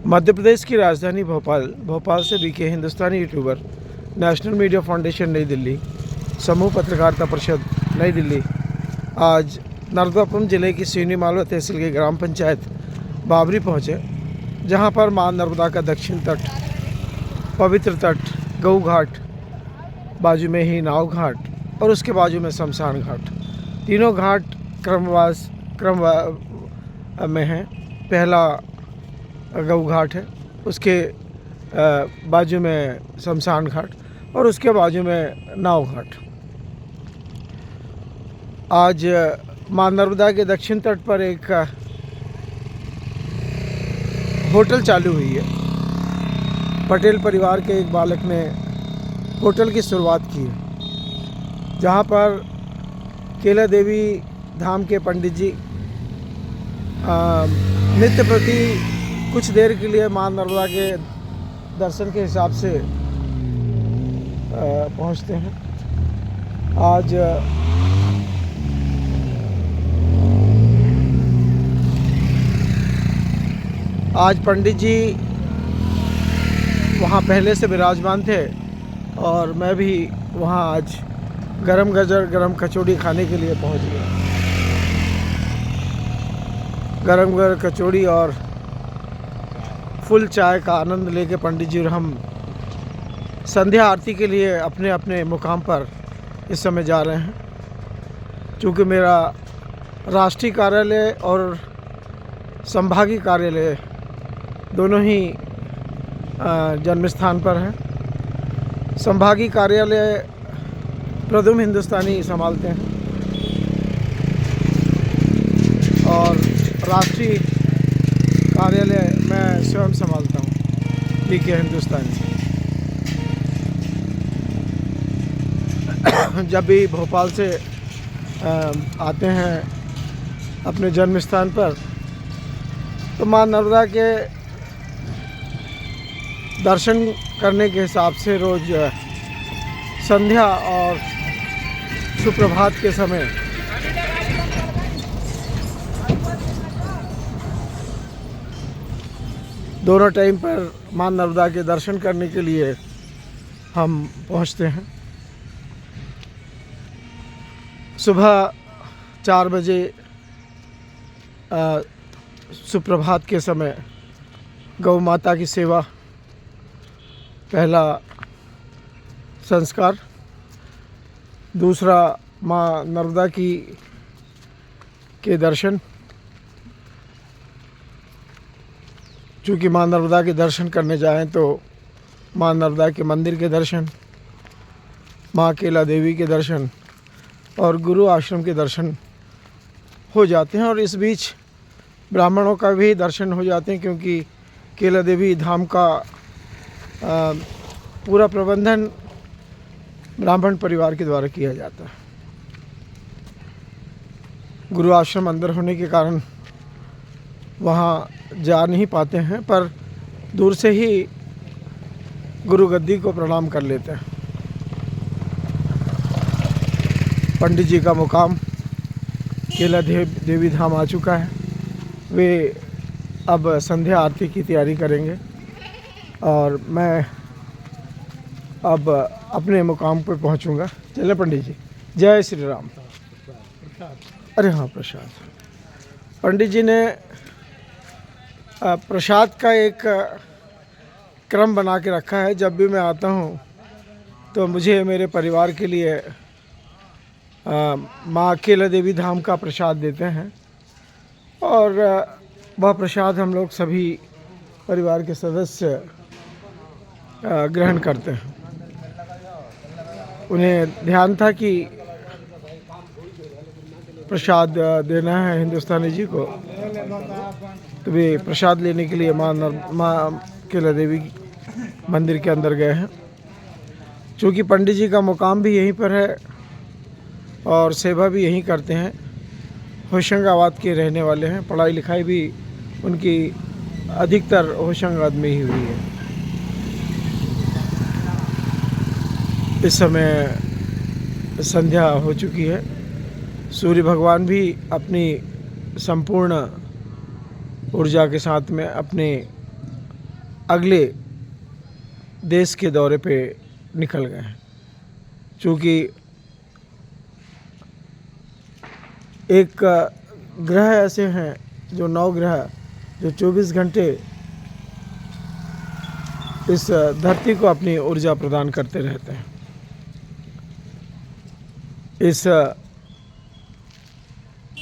मध्य प्रदेश की राजधानी भोपाल से बीके हिंदुस्तानी यूट्यूबर, नेशनल मीडिया फाउंडेशन नई दिल्ली, समूह पत्रकारिता परिषद नई दिल्ली आज नर्मदापुरम जिले की सीनी मालवा तहसील के ग्राम पंचायत बाबरी पहुँचे, जहां पर मां नर्मदा का दक्षिण तट, पवित्र तट, गऊ घाट, बाजू में ही नाव घाट और उसके बाजू में शमशान घाट, तीनों घाट क्रम में हैं। पहला गऊ घाट है, उसके बाजू में शमशान घाट और उसके बाजू में नाव घाट। आज मां नर्मदा के दक्षिण तट पर एक होटल चालू हुई है। पटेल परिवार के एक बालक ने होटल की शुरुआत की है, जहां पर केला देवी धाम के पंडित जी नित्य प्रति कुछ देर के लिए मां नर्मदा के दर्शन के हिसाब से पहुंचते हैं। आज पंडित जी वहाँ पहले से विराजमान थे और मैं भी वहाँ आज गरम कचौड़ी खाने के लिए पहुँच गया। गरम कचौड़ी और फुल चाय का आनंद लेके पंडित जी और हम संध्या आरती के लिए अपने अपने मुकाम पर इस समय जा रहे हैं। क्योंकि मेरा राष्ट्रीय कार्यालय और संभागीय कार्यालय दोनों ही जन्म स्थान पर है। संभागीय कार्यालय प्रदुम हिंदुस्तानी संभालते हैं और राष्ट्रीय कार्यालय मैं स्वयं संभालता हूँ, ठीक है हिंदुस्तानी। जब भी भोपाल से आते हैं अपने जन्म स्थान पर, तो मां नर्मदा के दर्शन करने के हिसाब से रोज़ संध्या और सुप्रभात के समय दोनों टाइम पर मां नर्मदा के दर्शन करने के लिए हम पहुंचते हैं। सुबह 4 बजे सुप्रभात के समय गौ माता की सेवा, पहला संस्कार। दूसरा मां नर्मदा के दर्शन। चूँकि मां नर्मदा के दर्शन करने जाएं तो मां नर्मदा के मंदिर के दर्शन, मां केला देवी के दर्शन और गुरु आश्रम के दर्शन हो जाते हैं। और इस बीच ब्राह्मणों का भी दर्शन हो जाते हैं, क्योंकि केला देवी धाम का पूरा प्रबंधन ब्राह्मण परिवार के द्वारा किया जाता है। गुरु आश्रम अंदर होने के कारण वहाँ जा नहीं पाते हैं, पर दूर से ही गुरु गद्दी को प्रणाम कर लेते हैं। पंडित जी का मुकाम केला देवी धाम आ चुका है। वे अब संध्या आरती की तैयारी करेंगे और मैं अब अपने मुकाम पर पहुंचूंगा। चले पंडित जी, जय श्री राम। अरे हाँ, प्रसाद। पंडित जी ने प्रसाद का एक क्रम बना के रखा है। जब भी मैं आता हूँ तो मुझे मेरे परिवार के लिए माँ केला देवी धाम का प्रसाद देते हैं और वह प्रसाद हम लोग सभी परिवार के सदस्य ग्रहण करते हैं। उन्हें ध्यान था कि प्रसाद देना है हिंदुस्तानी जी को, तो वे प्रसाद लेने के लिए माँ केला देवी मंदिर के अंदर गए हैं। चूँकि पंडित जी का मुकाम भी यहीं पर है और सेवा भी यहीं करते हैं, होशंगाबाद के रहने वाले हैं। पढ़ाई लिखाई भी उनकी अधिकतर होशंगाबाद में ही हुई है। इस समय संध्या हो चुकी है। सूर्य भगवान भी अपनी संपूर्ण ऊर्जा के साथ में अपने अगले देश के दौरे पे निकल गए हैं। चूँकि एक ग्रह ऐसे हैं जो 9 ग्रह जो 24 घंटे इस धरती को अपनी ऊर्जा प्रदान करते रहते हैं। इस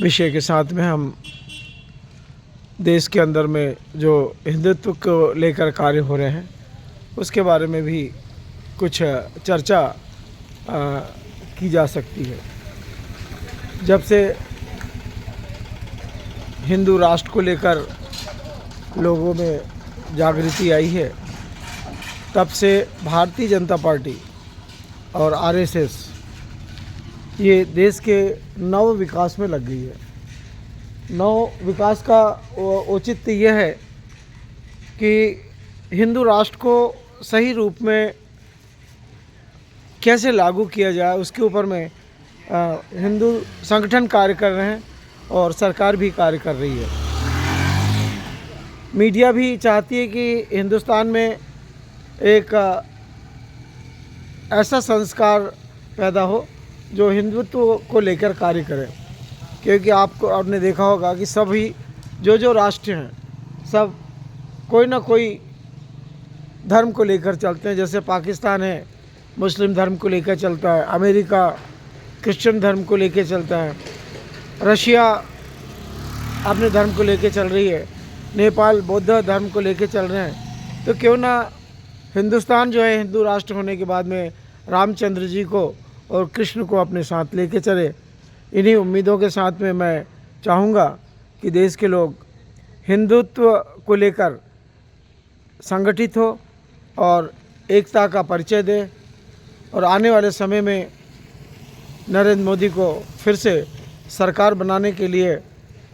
विषय के साथ में हम देश के अंदर में जो हिंदुत्व को लेकर कार्य हो रहे हैं उसके बारे में भी कुछ चर्चा की जा सकती है। जब से हिंदू राष्ट्र को लेकर लोगों में जागृति आई है तब से भारतीय जनता पार्टी और आरएसएस ये देश के नव विकास में लग गई है। नव विकास का औचित्य यह है कि हिंदू राष्ट्र को सही रूप में कैसे लागू किया जाए उसके ऊपर में हिंदू संगठन कार्य कर रहे हैं और सरकार भी कार्य कर रही है। मीडिया भी चाहती है कि हिंदुस्तान में एक ऐसा संस्कार पैदा हो जो हिंदुत्व को लेकर कार्य करे, क्योंकि आपने देखा होगा कि सभी जो राष्ट्र हैं सब कोई ना कोई धर्म को लेकर चलते हैं। जैसे पाकिस्तान है मुस्लिम धर्म को लेकर चलता है, अमेरिका क्रिश्चियन धर्म को लेकर चलता है, रशिया अपने धर्म को लेकर चल रही है, नेपाल बौद्ध धर्म को लेकर चल रहे हैं। तो क्यों ना हिंदुस्तान जो है हिंदू राष्ट्र होने के बाद में रामचंद्र जी को और कृष्ण को अपने साथ लेके चले। इन्हीं उम्मीदों के साथ में मैं चाहूँगा कि देश के लोग हिंदुत्व को लेकर संगठित हो और एकता का परिचय दें और आने वाले समय में नरेंद्र मोदी को फिर से सरकार बनाने के लिए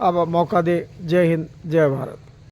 अब मौका दे। जय हिंद, जय भारत।